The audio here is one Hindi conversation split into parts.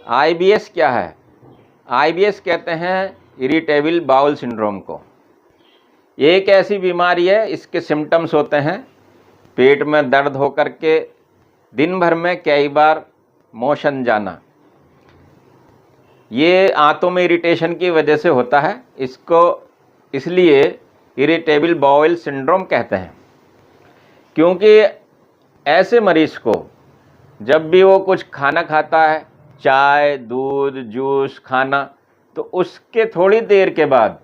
आईबीएस क्या है? आईबीएस कहते हैं इरिटेबल बाउल सिंड्रोम को। ये एक ऐसी बीमारी है, इसके सिम्टम्स होते हैं पेट में दर्द होकर के दिन भर में कई बार मोशन जाना। ये आंतों में इरिटेशन की वजह से होता है, इसको इसलिए इरिटेबल बाउल सिंड्रोम कहते हैं। क्योंकि ऐसे मरीज़ को जब भी वो कुछ खाना खाता है, चाय, दूध, जूस खाना, तो उसके थोड़ी देर के बाद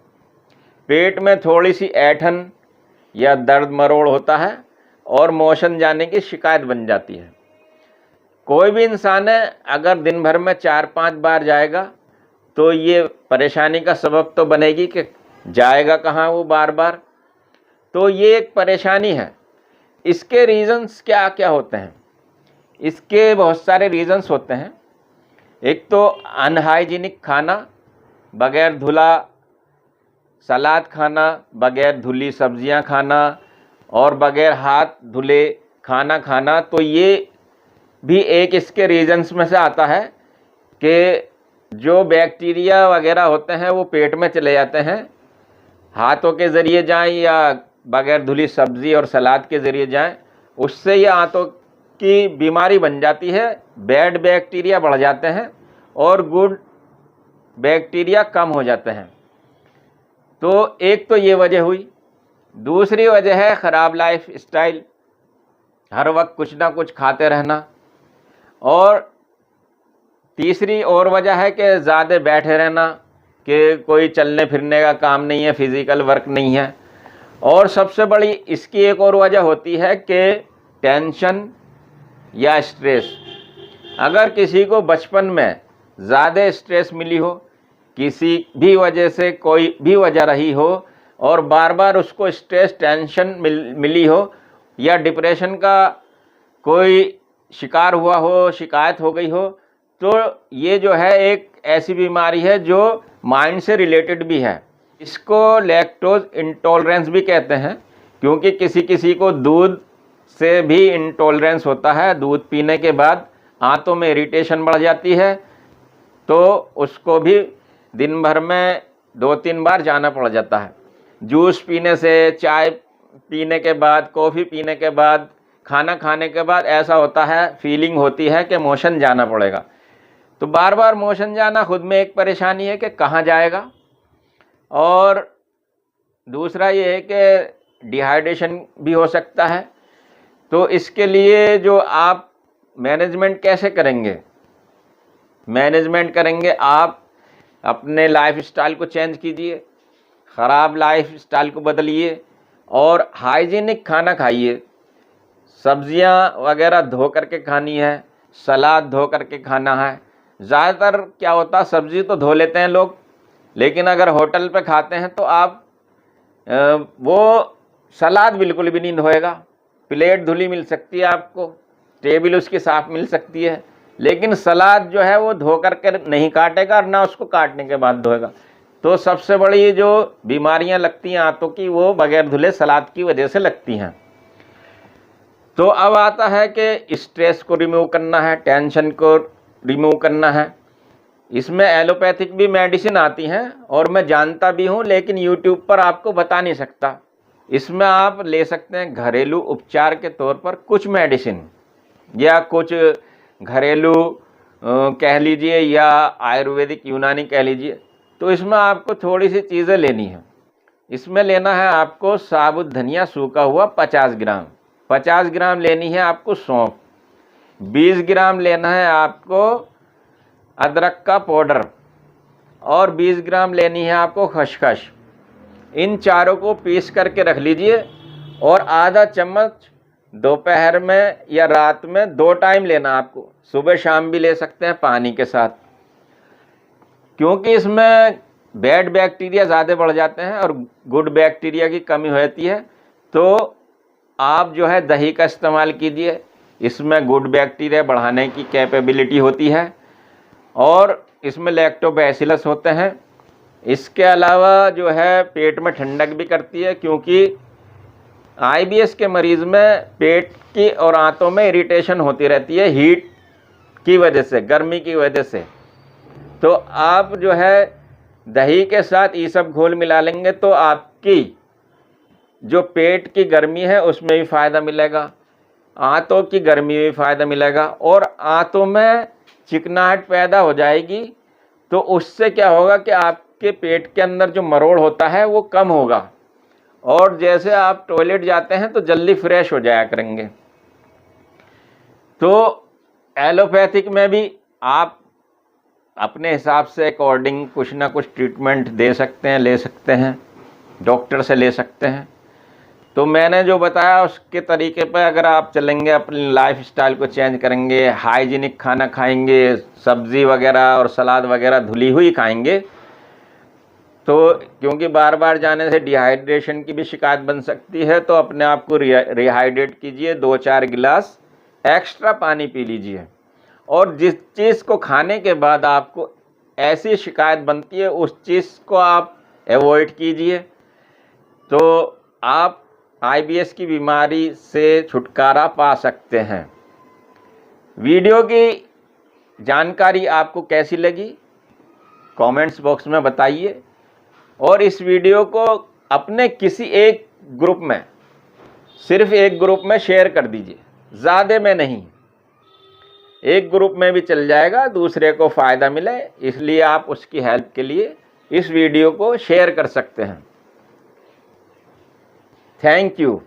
पेट में थोड़ी सी ऐंठन या दर्द मरोड़ होता है और मोशन जाने की शिकायत बन जाती है। कोई भी इंसान है अगर दिन भर में 4-5 बार जाएगा तो ये परेशानी का सबब तो बनेगी कि जाएगा कहाँ वो बार बार। तो ये एक परेशानी है। इसके रीज़न्स क्या क्या होते हैं? इसके बहुत सारे रीज़न्स होते हैं। एक तो अनहाइजीनिक खाना, बग़ैर धुला सलाद खाना, बग़ैर धुली सब्जियां खाना और बग़ैर हाथ धुले खाना खाना, तो ये भी एक इसके रीज़न्स में से आता है कि जो बैक्टीरिया वगैरह होते हैं वो पेट में चले जाते हैं, हाथों के ज़रिए जाएं या बग़ैर धुली सब्ज़ी और सलाद के ज़रिए जाएं, उससे ये आंतों की बीमारी बन जाती है। बैड बैक्टीरिया बढ़ जाते हैं और गुड बैक्टीरिया कम हो जाते हैं। तो एक तो ये वजह हुई। दूसरी वजह है ख़राब लाइफ स्टाइल, हर वक्त कुछ ना कुछ खाते रहना। और तीसरी और वजह है कि ज़्यादा बैठे रहना, कि कोई चलने फिरने का काम नहीं है, फिज़िकल वर्क नहीं है। और सबसे बड़ी इसकी एक और वजह होती है कि टेंशन या स्ट्रेस। अगर किसी को बचपन में ज़्यादा स्ट्रेस मिली हो, किसी भी वजह से कोई भी वजह रही हो और बार बार उसको स्ट्रेस टेंशन मिली हो या डिप्रेशन का कोई शिकार हुआ हो, शिकायत हो गई हो, तो ये जो है एक ऐसी बीमारी है जो माइंड से रिलेटेड भी है। इसको लैक्टोज इंटॉलरेंस भी कहते हैं, क्योंकि किसी किसी को दूध से भी इंटॉलरेंस होता है। दूध पीने के बाद आंतों में इरिटेशन बढ़ जाती है, तो उसको भी दिन भर में 2-3 बार जाना पड़ जाता है। जूस पीने से, चाय पीने के बाद, कॉफ़ी पीने के बाद, खाना खाने के बाद ऐसा होता है, फीलिंग होती है कि मोशन जाना पड़ेगा। तो बार बार मोशन जाना खुद में एक परेशानी है कि कहाँ जाएगा। और दूसरा ये है कि डिहाइड्रेशन भी हो सकता है। तो इसके लिए जो आप मैनेजमेंट कैसे करेंगे? मैनेजमेंट करेंगे आप अपने लाइफ स्टाइल को चेंज कीजिए, ख़राब लाइफ स्टाइल को बदलिए और हाइजीनिक खाना खाइए। सब्जियां वगैरह धो करके खानी है, सलाद धो करके खाना है। ज़्यादातर क्या होता है, सब्ज़ी तो धो लेते हैं लोग, लेकिन अगर होटल पे खाते हैं तो आप वो सलाद बिल्कुल भी नहीं धोएगा। प्लेट धुली मिल सकती है आपको, टेबल उसकी साफ़ मिल सकती है, लेकिन सलाद जो है वो धो करके नहीं काटेगा और ना उसको काटने के बाद धोएगा। तो सबसे बड़ी जो बीमारियां लगती हैं आंतों की, वो बग़ैर धुले सलाद की वजह से लगती हैं। तो अब आता है कि स्ट्रेस को रिमूव करना है, टेंशन को रिमूव करना है। इसमें एलोपैथिक भी मेडिसिन आती हैं और मैं जानता भी हूँ, लेकिन यूट्यूब पर आपको बता नहीं सकता। इसमें आप ले सकते हैं घरेलू उपचार के तौर पर कुछ मेडिसिन या कुछ घरेलू कह लीजिए या आयुर्वेदिक यूनानी कह लीजिए। तो इसमें आपको थोड़ी सी चीज़ें लेनी है। इसमें लेना है आपको साबुत धनिया सूखा हुआ 50 ग्राम, 50 ग्राम लेनी है आपको सौंफ, 20 ग्राम लेना है आपको अदरक का पाउडर और 20 ग्राम लेनी है आपको खसखस। इन चारों को पीस करके रख लीजिए और आधा चम्मच दोपहर में या रात में 2 टाइम लेना आपको, सुबह शाम भी ले सकते हैं पानी के साथ। क्योंकि इसमें बैड बैक्टीरिया ज़्यादा बढ़ जाते हैं और गुड बैक्टीरिया की कमी होती है। तो आप जो है दही का इस्तेमाल कीजिए, इसमें गुड बैक्टीरिया बढ़ाने की कैपेबिलिटी होती है और इसमें लैक्टोबैसिलस होते हैं। इसके अलावा जो है पेट में ठंडक भी करती है, क्योंकि आईबीएस के मरीज़ में पेट की और आंतों में इरिटेशन होती रहती है हीट की वजह से, गर्मी की वजह से। तो आप जो है दही के साथ ये सब घोल मिला लेंगे तो आपकी जो पेट की गर्मी है उसमें भी फ़ायदा मिलेगा, आंतों की गर्मी में भी फ़ायदा मिलेगा और आंतों में चिकनाहट पैदा हो जाएगी। तो उससे क्या होगा कि आपके पेट के अंदर जो मरोड़ होता है वो कम होगा और जैसे आप टॉयलेट जाते हैं तो जल्दी फ्रेश हो जाया करेंगे। तो एलोपैथिक में भी आप अपने हिसाब से अकॉर्डिंग कुछ ना कुछ ट्रीटमेंट दे सकते हैं, ले सकते हैं, डॉक्टर से ले सकते हैं। तो मैंने जो बताया उसके तरीके पर अगर आप चलेंगे, अपनी लाइफ स्टाइल को चेंज करेंगे, हाइजीनिक खाना खाएंगे, सब्ज़ी वगैरह और सलाद वगैरह धुली हुई खाएंगे, तो क्योंकि बार बार जाने से डिहाइड्रेशन की भी शिकायत बन सकती है, तो अपने आप को रिहाइड्रेट कीजिए, 2-4 गिलास एक्स्ट्रा पानी पी लीजिए। और जिस चीज़ को खाने के बाद आपको ऐसी शिकायत बनती है उस चीज़ को आप अवॉइड कीजिए, तो आप IBS की बीमारी से छुटकारा पा सकते हैं। वीडियो की जानकारी आपको कैसी लगी कमेंट्स बॉक्स में बताइए और इस वीडियो को अपने किसी एक ग्रुप में, सिर्फ एक ग्रुप में शेयर कर दीजिए, ज़्यादा में नहीं, एक ग्रुप में भी चल जाएगा, दूसरे को फ़ायदा मिले, इसलिए आप उसकी हेल्प के लिए इस वीडियो को शेयर कर सकते हैं। Thank you.